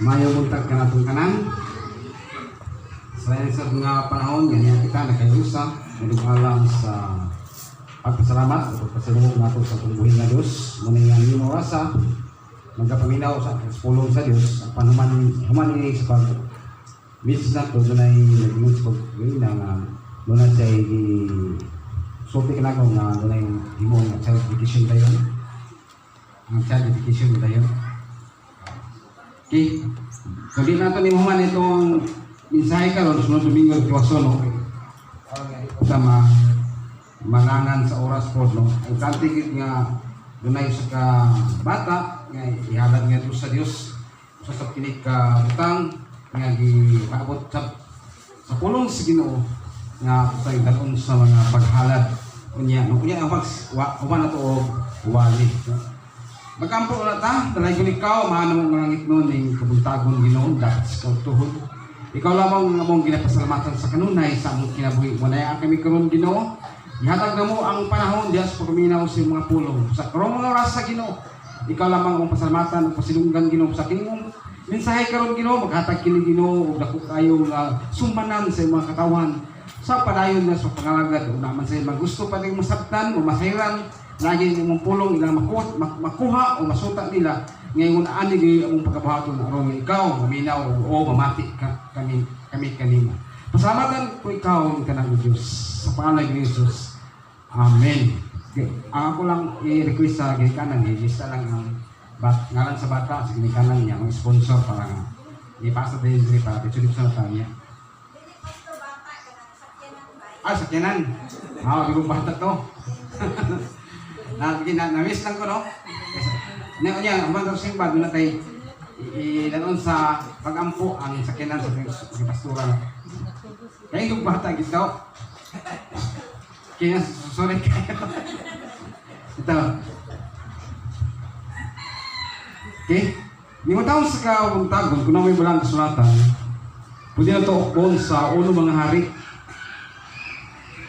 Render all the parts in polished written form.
Mayo buntag ka natong tanan. Sa nga panahon, ganyan kita nakayusa, alam sa pagpasalamat at pagpasalungog nato sa tungguhin na Diyos. Muna nga niyong orasa, magkapaminaw sa pulong sa Diyos, at panuman ini sa pag misis na ito, doon ay nag-ingon sa pag-gawin na doon siya sulti ka na ko nga doon ay himong child education tayo. Ang child education tayo. Okay. So di nato ni Muhammad itong mensahe karon sunod Domingo Tuwason no. Sama manangan sa oras po no. Ang kantigit nga dunay sa ka bata nga ihalad nga sa Dios sa kinig ka utang nga gipaabot sa pulong sa Ginoo nga tay dagon sa mga paghalad unya no unya ang uban na to wali. Magampo na ta, talay ko ikaw, maano mong mga ngitnon ng kabuntagon Ginoo, dapat sa kautuhod. Ikaw lamang nga mong ginapasalamatan sa kanunay sa among kinabuhi. Manaya kami karon Ginoo, ihatag na mo ang panahon diyas pagkaminaw sa mga pulong. Sa karong mga oras sa Ginoo, ikaw lamang ang pasalamatan, pasilunggan Ginoo sa kinimong mensahe karon Ginoo, maghatag kini Ginoo, dako kayo sumbanan sa mga katawan. Sa padayon na sa pangalagad, naman sa mga gusto pa rin masabtan o masayran, lagi yung pulong ilang makuha o masuta nila ngayon ani ang pagkabuhaton aron ikaw maminaw o mamati kami kanina. Pasalamatan ko ikaw kanang Dios sa pangalan ni Jesus. Amen. Okay. Ako lang i-request sa ginikanan lista lang ang ngalan sa bata sa ginikanan niya ang sponsor para nga ipasa din para itulip sa tanya. Sakyanan. Bigong bata to. Na-miss lang ko, no? Niya, ang mga simbad, doon natin ilanon sa pag-ampo ang sakyanan sa pastura. Kaya yung bata, gito. Kaya, sorry kayo. Ito. Okay? Di mo taon sa kabuntagon, kung na may balang kasulatan, pwede na ito ukbon sa uno mga hari.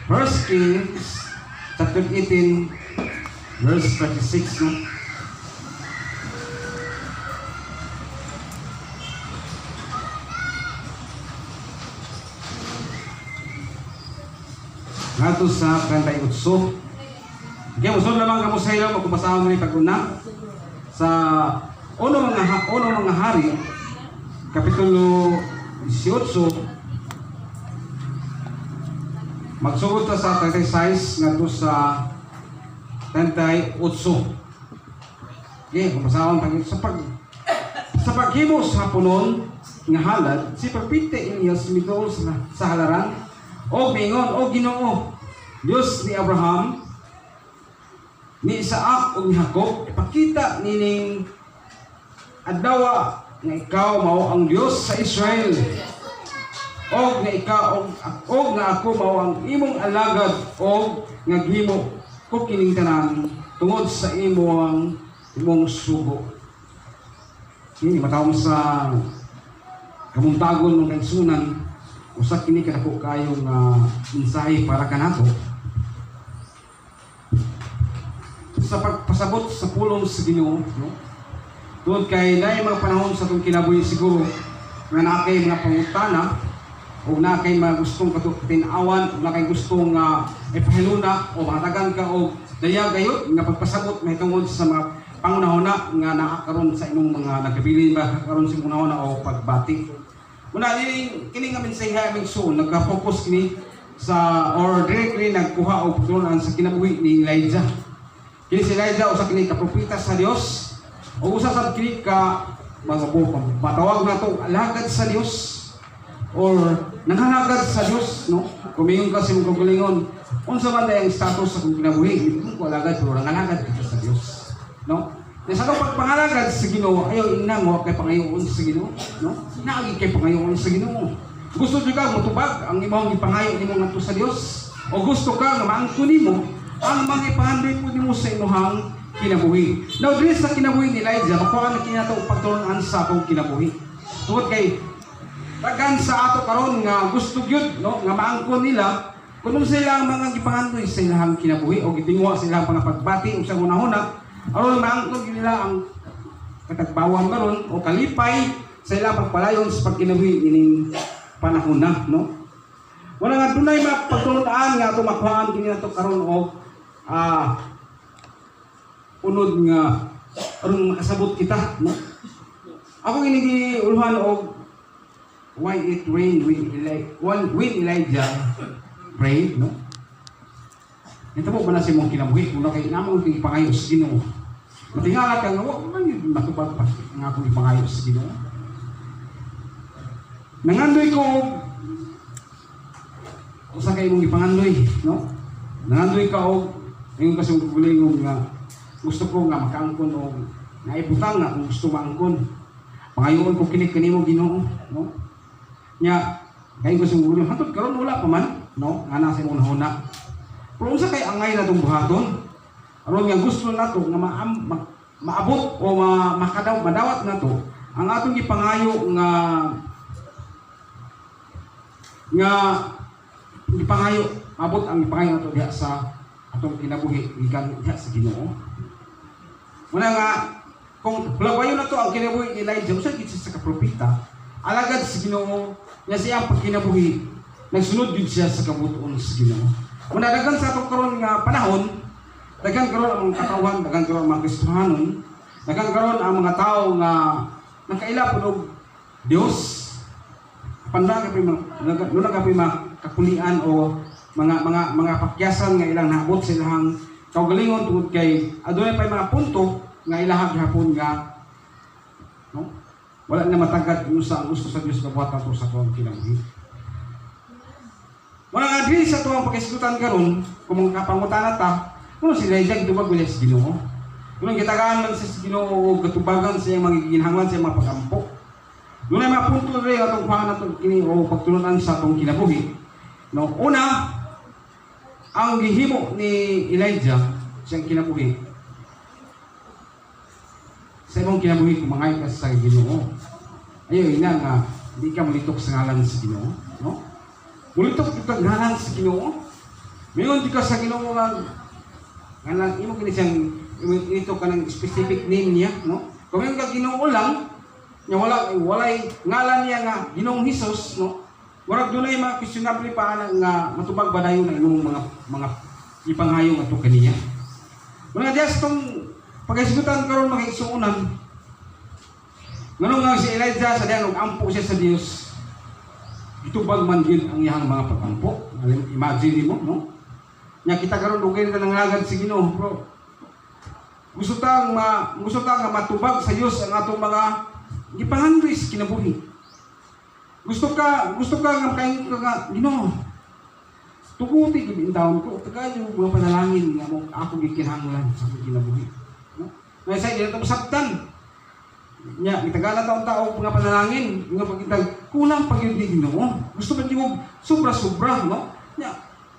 1 Kings, chapter 18, verse 36, no? Ngato sa 38. Okay, usun lamang kamo sa ilo, magkupasahon nila pag-una. Sa uno mga hari, kapitulo 18, magsugod ta sa 36 ngato sa 38. Okay, kumpasahon sa paghimo sa haponon nga halad, si Pagpite Ilyas mitol sa halaran, o mingon, o Ginoo, Diyos ni Abraham, ni Isaac o ni Jacob, ipakita nining adlaw nga ikaw mao ang Diyos sa Israel. Og nga ikaw og nga ako mao ang imong alagad og nga gihimo ko kining tanan tungod sa imong sugo. Kini matawag sa kamuntagon ng kaigsunan usa kini kadako kayo nga mensahe para kanato sa pagpasabot sa pulong sa Ginoo, no? Tungod kay naay mga panahon sa atong kinabuhi siguro nga naa kay mga pangutana o na kay mga gustong katinawan o na kay gustong ipahiluna o mahatagan ka o daya gayot nga pagpasabot may tungod sa mga pangunahuna nga nakakaroon sa imong mga nagkabilin ba karon sa pangunahuna o pagbati. Muna kini nga mensahe aming soon nagka-focus kini sa or directly nagkuha og pagtulungan sa kinabuhi ni Elijah. Kini si Elijah usa kini ka propeta sa Dios o usa sa kini ka matawag na to alagad sa Dios or nanganagad sa Diyos, no? Kumingon ka sa mong kagalingon, unsa man ang status sa kong kinabuhi, hindi ko alagad, pero nanganagad ka sa Diyos, no? Sa pagpangalagad sa Ginoo, ayaw inang mo kay pangayoon sa Ginoo, no? Naagi kay pangayoon sa Ginoo. Gusto nyo ka mutubag ang imong ipangayo nimo ngadto sa Dios, o gusto ka nga maangkon nimo ang mga ipahandoy po nimo sa imuhang kinabuhi. Now, dili sa kinabuhi ni Elijah, makuha na kinatawag pagtulungan sa akong kinabuhi. Tungod kay tagan sa ato karon nga gusto gyud, no, nga maangkon nila kuno sila ang mga gipangandoy sa ilang kinabuhi o gitingwa sa ilang pangapagbati o sa hunahuna aron maangkon nila ang katagbawan karon o kalipay sa ilang pagpalayon sa pagkinabuhi ining panahon na, no? Wala nga dunay mapagtulunan nga ato makuhaan kini nato karon og unod nga aron makasabot kita, no? Ako gini ulhan og why it rain when Elijah prayed, no? Nitabo ba na si mong kinabuhi kung kay namong ipangayo sa Ginoo. Matingala kang wa man yun matubag pa nga akong ipangayo sa Ginoo. Nangandoy ko usa kay mong ipangandoy, no? Nangandoy ka og ingon kasi guling nga gusto ko nga makaangkon og naibutang nga kung gusto maangkon. Pangayoon ko kini kanimo Ginoo, no? Nya kay gusto guling hatod karon wala pa man, no? Nga nasa imong nahuna. Pero unsa kay angay na tong buhaton? Aron nga gusto nato nga maabot o madawat nato ang atong gipangayo nga gipangayo, abot ang gipangayo nato diha sa atong kinabuhi gikan diha sa Ginoo. Muna nga kung lawayo na to ang kinabuhi ni Elijah usa gid sa kapropeta, alagad sa Ginoo nya siya pagkinabuhi nagsunod gid siya sa kabutuon sa Ginoo. Muna daghan sa atong karon nga panahon, daghan karon ang mga katawan, daghan karon ang mga Kristohanon, daghan karon ang mga tao nga nakaila og Dios. Panda kay makakulian o mga pakyasan nga ilang naabot sa ilang kaugalingon tungod kay adunay pa mga punto nga ilahag hapon nga no wala na matagad sa gusto sa Dios nga buhatan to sa tuwang kinabuhi. Wala nga diri sa tuwang pagkasigutan karon kung mga kapangutan ta kuno si Elijah gitubag wala sa Ginoo. Kuno gitagaan man sa Ginoo og katubagan sa iyang mga giginhanglan sa mga pagampo. Doon ay mapunto rin atong pang natin kini o pagtulunan sa atong kinabuhi. No, una, ang gihimo ni Elijah siyang kinabuhi. Sa imong kinabuhi kung mangay ka sa Ginoo. Ayaw ina nga hindi ka mulitok sa ngalan sa Ginoo, no? Mulitok ka ngalan sa Ginoo. Mayon di ka sa Ginoo nga ngalan imo kini siyang ito ka ng specific name niya, no? Kung yung ka Ginoo lang nya walay ngalan niya nga Ginoong Hesus, no? Murag dunay mga questionable pa nga matubag ba dayon ang imong mga ipangayo ato kaniya. Mga dias tong paghisgutan karon mga igsuonan. Ngano nga si Elijah sa diyan og ampo siya sa Dios. Itubag man gyud ang iyang mga pagampo. Imagine mo, no? Nya kita karon dugay na nangagad si Ginoo, bro. Gusto ta nga matubag sa Dios ang atong mga gipangandois kinabuhi. Gusto ka nga kain ka nga Ginoo. Tuguti gid intawon ko tagayo mga panalangin nga mo ako gikinahanglan sa kinabuhi. No? Ngay sa ila sabtan. Nya gitagala taon tao mga panalangin nga pagkitag kulang pag yun di Ginoo. Gusto ba mo sobra-sobra, no? Nya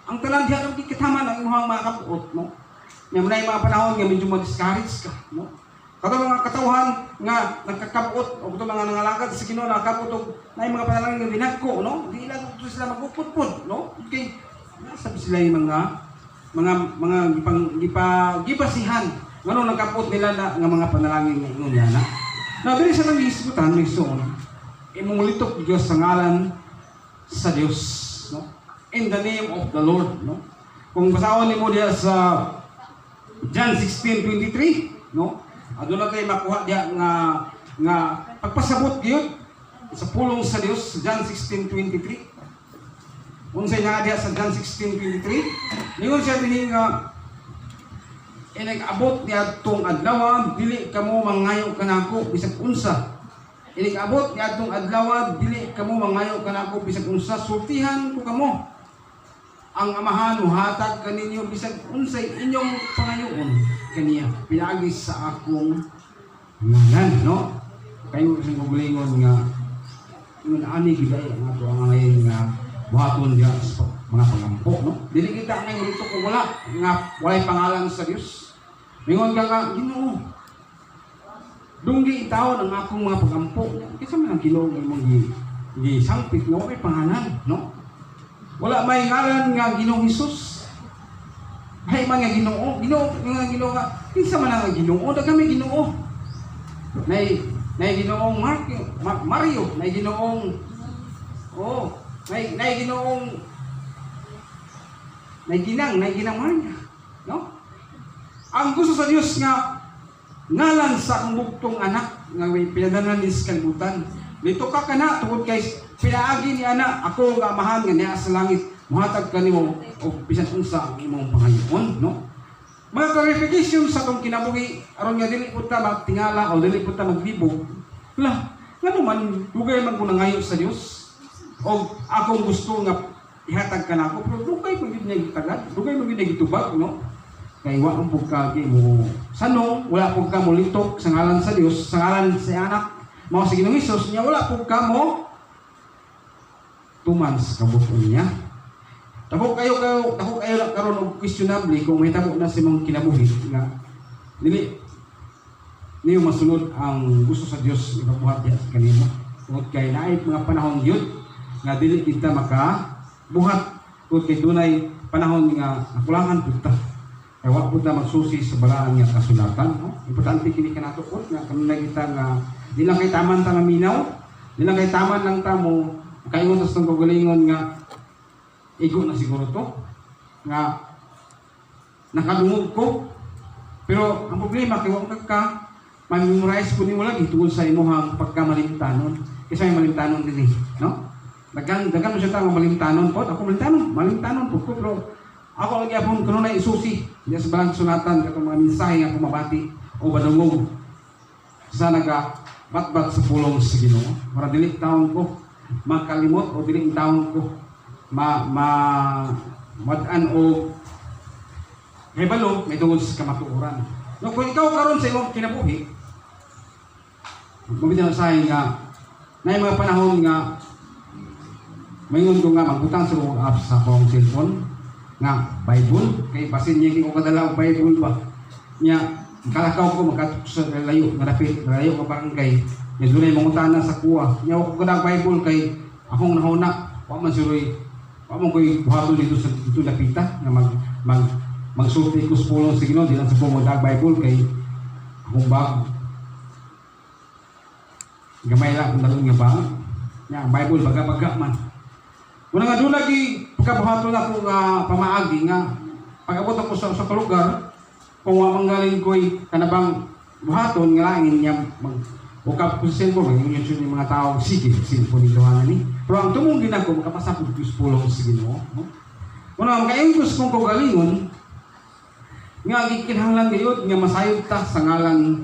ang tanan diha ang gikitaman ang imong mga kapuot, no? Nya munay mga panahon nga medyo ma-discourage ka, no? Kato mga katawhan nga nagkakabot o ito mga nangalagad sa Ginoo nakakabot o na yung mga panalangin nga binagko, no? Di ilang ito sila magpupudpud, no? Okay, nasabi sila yung mga gipasihan ngano nagkabot nila na nga mga panalangin nga ingon yana. Na diri sa nang isgutan may soon imong litok Dios sa ngalan sa Dios, no? In the name of the Lord, no? Kung basahon nimo diha sa John 16:23, no? Aduna kay makuha diya nga pagpasabot gyud sa pulong sa Dios. John 16:23. Unsay naa diya sa John 16:23? Ningon siya dinhi nga inag-abot niadtong adlaw dili kamo mangayo kanako bisag unsa. Inag-abot niadtong adlaw dili kamo mangayo kanako bisag unsa. Sultihan ko kamo. Ang Amahan hatag kaninyo bisag unsay inyong pangayoon kaniya pinaagi sa akong ngalan, no? Kayo sa gulingon nga ingon ani gid ay ang ato ang ngayon nga buhaton diha sa mga pagampo, no? Dili kita ngay dito kung wala nga walay pangalan sa Dios. Mingon ka nga Ginoo. Dunggi itaw ang akong mga pagampo. Kinsa man ang Ginoo nga imong gisangpit nga walay pangalan, no? Wala may ngalan nga Ginoong Hesus. Hay man nga Ginoo, Ginoo nga Ginoo nga. Kinsa man ang Ginoo? Dagami Ginoo. Nay nay Ginoong Mario, nay Ginoong nay Ginoong nay Ginang Maria, no? Ang gusto sa Dios nga ngalan sa akong bugtong anak nga may pinadanan ni kalibutan. Dito ka kana tungod kay pinaagi ni anak ako nga amahan nga niya sa langit muhatag kanimo og bisan unsa ang imong pangayoon, no? Mga clarification sa itong kinabuhi, aron nga dili po ta magtingala o dili po ta maglibog. Wala, nga naman, dugay man ko nangayo sa Diyos. O akong gusto nga ihatag ka na ako, pero dugay mo yun niya gitagad, dugay mo yun niya gitubag, no? Kaya wala po ka mo sanong, wala po ka mo litok sa ngalan sa Diyos, sa ngalan sa anak, mga sa Ginoong Hesus, niya wala po ka mo tuman sa kabuton niya. Tako kayo lang karon og questionable kung may tabo na si mong kinabuhi nga dili niyo masunod ang gusto sa Dios ipabuhat diha sa kanimo. Tungod kay naay mga panahon gyud nga dili kita makabuhat tungod kay dunay panahon nga nakulangan pud ta. Kay wa pud ta magsusi sa balaan nga kasulatan, no? Importante kini kanato pud nga kanunay kita nga di lang kay taman ta maminaw, di lang kay taman lang ta mo kaingon sa kagalingon nga igo na siguro to nga nakadungog ko, pero ang problema kay wala ka ma-memorize ko nimo lagi tungod sa imong pagkamalimtanon kasi may malimtanon din no? Dagan mo siya tang malimtanon po, ako malimtanon po pero ako lagi apon kuno na isusi diya sa balang sunatan katong mga mensahe nga kumabati o badungog sa naga batbat sa pulong sa Ginoo para dili taon ko makalimot o dili taon ko madan o hebalo may tungod sa kamatuoran. No, kung ikaw karon sa imong kinabuhi, mabitaw sa nga na mga panahon nga mayon ko nga magbutang sa mga apps sa akong cellphone nga Bible kay basin niya ko kadala og Bible ba nya kalakaw ko makatuk sa layo nga dapit layo ka barangay nya dunay mangutana sa kuwa nya ko kadang Bible kay akong nahuna wa man siroy mo ko'y buhaton dito sa dito lapita na magsulti ko sa pulong sa Ginoo di lang sa pumunta Bible kay akong bag gamay lang kung dalong nga bag nga ang Bible baga-baga man muna nga doon lagi pagkabuhaton ako nga pamaagi nga pag-abot ako sa lugar kung manggaling ko'y kanabang buhaton nga langin niya ukap ko sa cellphone, mag-YouTube yung mga tao, sige, cellphone nito nga ni. Pero ang tumungin ako, makapasapod ko sa pulong sa Ginoo. Kung kayong gusto kong kagalingon, nga gikinahanglan gayod, nga masayod ta sa ngalan